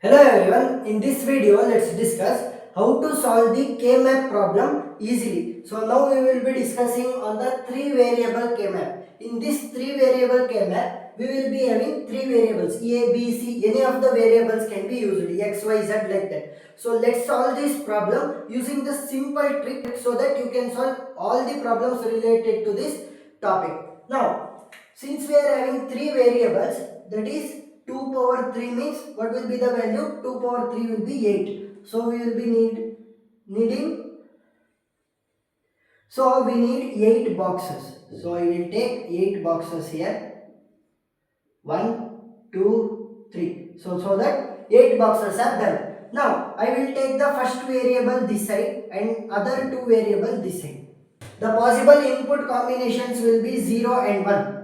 Hello everyone, in this video let's discuss how to solve the kmap problem easily. So now we will be discussing on the three variable kmap. In this three variable kmap, we will be having three variables a, b, c. Any of the variables can be used x, y, z like that. So let's solve this problem using the simple trick so that you can solve all the problems related to this topic. Now, since we are having three variables, that is 2 power 3 means what will be the value? 2 power 3 will be 8. So we will be needing, so we need 8 boxes. So I will take 8 boxes here. 1, 2, 3. So that 8 boxes are done. Now I will take the first variable this side and other two variables this side. The possible input combinations will be 0 and 1.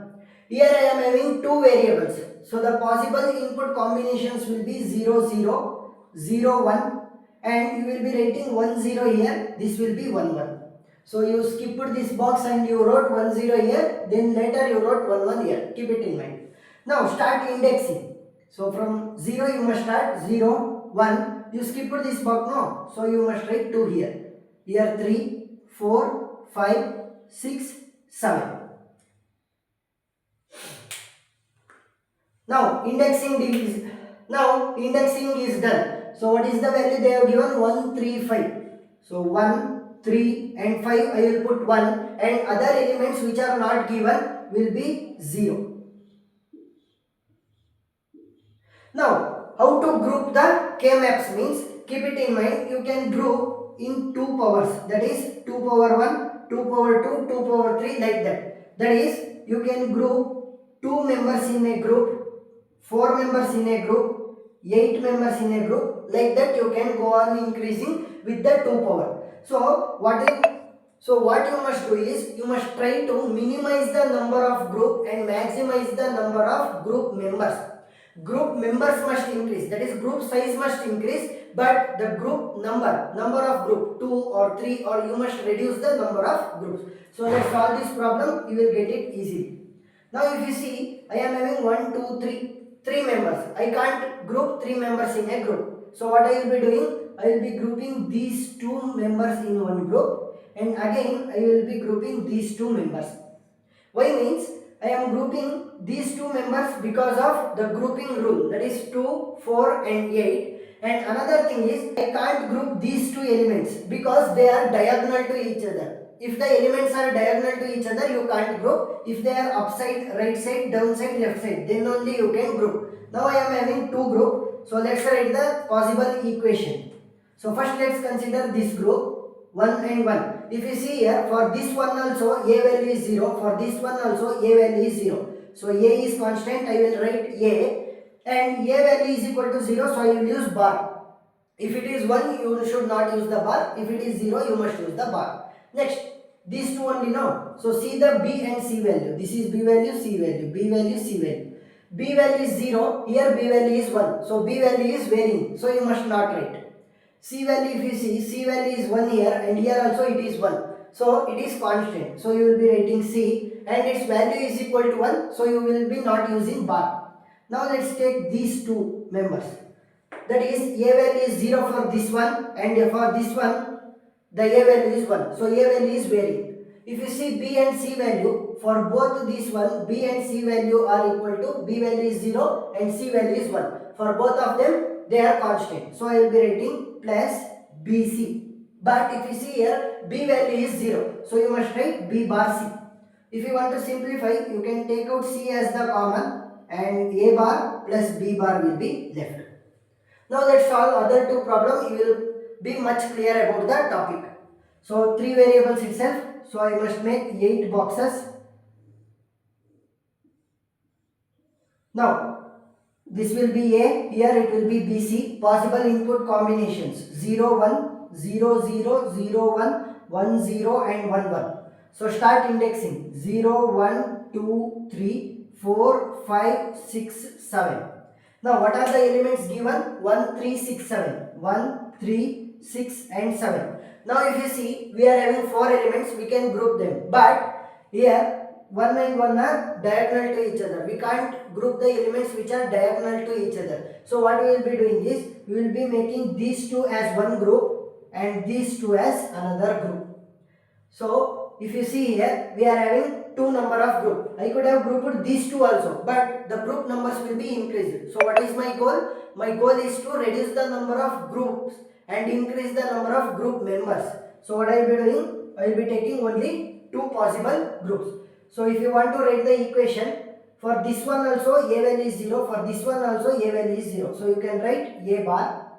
Here I am having two variables. So the possible input combinations will be 0, 0, 0, 1 and you will be writing 1, 0 here. This will be 1, 1. So you skipped this box and you wrote 1, 0 here. Then later you wrote 1, 1 here. Keep it in mind. Now start indexing. So from 0 you must start 0, 1. You skipped this box no. So you must write 2 here. Here 3, 4, 5, 6, 7. Now indexing is done. So what is the value they have given? 1, 3, 5. So 1, 3 and 5 I will put 1 and other elements which are not given will be 0. Now how to group the kmaps means keep it in mind you can group in two powers, that is 2 power 1, 2 power 2, 2 power 3 like that. That is you can group 2 members in a group, 4 members in a group, 8 members in a group, like that you can go on increasing with the 2 power. So what you must do is you must try to minimize the number of group and maximize the number of group members. Group members must increase, that is group size must increase, but the group number of group 2 or 3 or you must reduce the number of groups. So let's solve this problem, you will get it easily. Now if you see, I am having 1, 2, 3, 3 members. I can't group 3 members in a group. So what I will be doing? I will be grouping these 2 members in one group and again I will be grouping these 2 members. Why means I am grouping these 2 members because of the grouping rule, that is 2, 4 and 8. And another thing is I can't group these two elements because they are diagonal to each other. If the elements are diagonal to each other, you can't group. If they are upside, right side, down side, left side, then only you can group. Now I am having two group. So let's write the possible equation. So first let's consider this group 1 and 1. If you see here, for this one also a value is 0. For this one also a value is 0. So a is constant. I will write a. And a value is equal to 0. So I will use bar. If it is 1, you should not use the bar. If it is 0, you must use the bar. Next, these two only now. So see the B and C value. This is B value, C value, B value, C value. B value is 0, here B value is 1. So B value is varying. So you must not write. C value, if you see, C value is 1 here and here also it is 1. So it is constant. So you will be writing C and its value is equal to 1. So you will be not using bar. Now let's take these two members. That is A value is 0 for this one and for this one the A value is 1. So A value is varying. If you see B and C value, for both this one, B and C value are equal to, B value is 0 and C value is 1. For both of them, they are constant. So I will be writing plus BC. But if you see here, B value is 0. So you must write B bar C. If you want to simplify, you can take out C as the common and A bar plus B bar will be left. Now let's solve other two problems. You will be much clear about the topic. So 3 variables itself. So I must make 8 boxes. Now this will be A, here it will be BC. Possible input combinations 0, 1, 0, 0, 0, 1, 1, 0 and 1, 1. So start indexing 0, 1, 2, 3, 4, 5, 6, 7. Now what are the elements given? 1, 3, 6, 7. 1, 3, 6 and 7. Now if you see, we are having 4 elements, we can group them. But here 1 and 1 are diagonal to each other. We can't group the elements which are diagonal to each other. So what we will be doing is, we will be making these two as one group and these two as another group. So if you see here, we are having two number of group. I could have grouped these two also, but the group numbers will be increased. So what is my goal? My goal is to reduce the number of groups and increase the number of group members. So what I will be doing? I will be taking only two possible groups. So if you want to write the equation, for this one also a value is 0, for this one also a value is 0. So you can write a bar.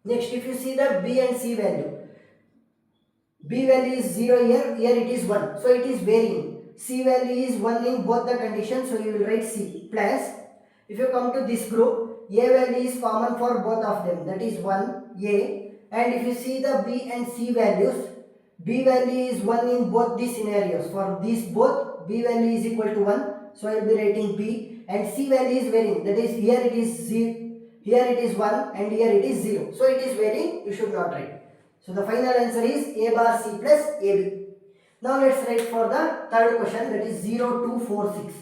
Next, if you see the b and c value, b value is 0 here, here it is 1. So it is varying. C value is 1 in both the conditions, so you will write C plus. If you come to this group, A value is common for both of them, that is 1 A. And if you see the B and C values, B value is 1 in both these scenarios. For these both, B value is equal to 1, so I will be writing B. And C value is varying, that is here it is 0, here it is 1 and here it is 0. So it is varying, you should not write. So the final answer is A bar C plus AB. Now let's write for the third question, that is 0, 2, 4, 6.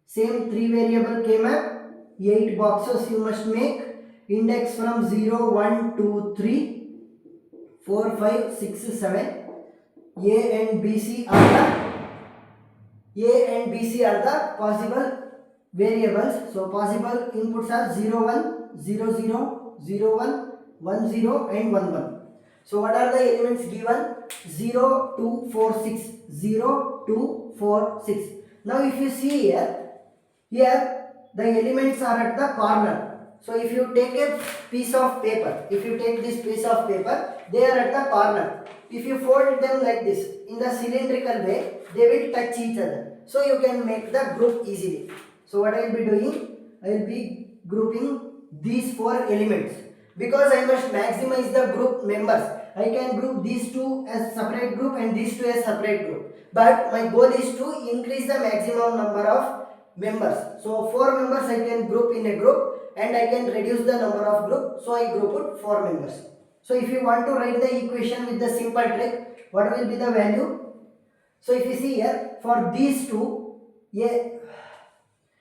Same 3 variable kmap, 8 boxes you must make. Index from 0, 1, 2, 3, 4, 5, 6, 7. A and BC are the possible variables. So possible inputs are 0, 1, 0, 0, 0, 1, 1, 0 and 1, 1. So what are the elements given? 0, 2, 4, 6. 0, 2, 4, 6. Now if you see here the elements are at the corner. So if you take a piece of paper, if you take this piece of paper, they are at the corner. If you fold them like this, in the cylindrical way, they will touch each other. So you can make the group easily. So what I will be doing? I will be grouping these 4 elements. Because I must maximize the group members, I can group these two as separate group and these two as separate group. But my goal is to increase the maximum number of members. So 4 members I can group in a group and I can reduce the number of group. So I grouped 4 members. So if you want to write the equation with the simple trick, what will be the value? So if you see here, for these two, if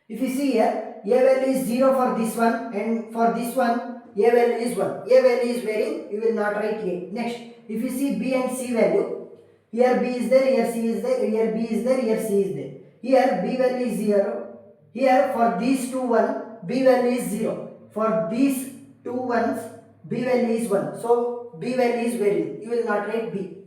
you see here, A value is 0 for this one and for this one, A value is 1. A value is varying, you will not write A. Next, if you see B and C value, here B is there, here C is there, here B is there, here C is there. Here B value is 0. Here for these two one, B value is 0. For these two ones, B value is 1. So B value is varying, you will not write B.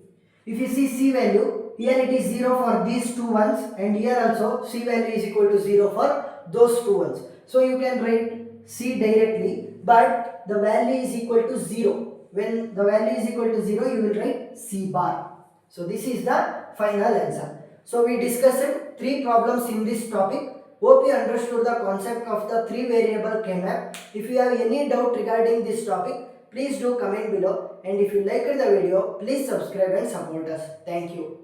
If you see C value, here it is 0 for these two ones and here also C value is equal to 0 for those two ones. So you can write C directly, but the value is equal to 0. When the value is equal to 0, you will write C bar. So this is the final answer. So we discussed 3 problems in this topic. Hope you understood the concept of the 3 variable kmap. If you have any doubt regarding this topic, please do comment below. And if you liked the video, please subscribe and support us. Thank you.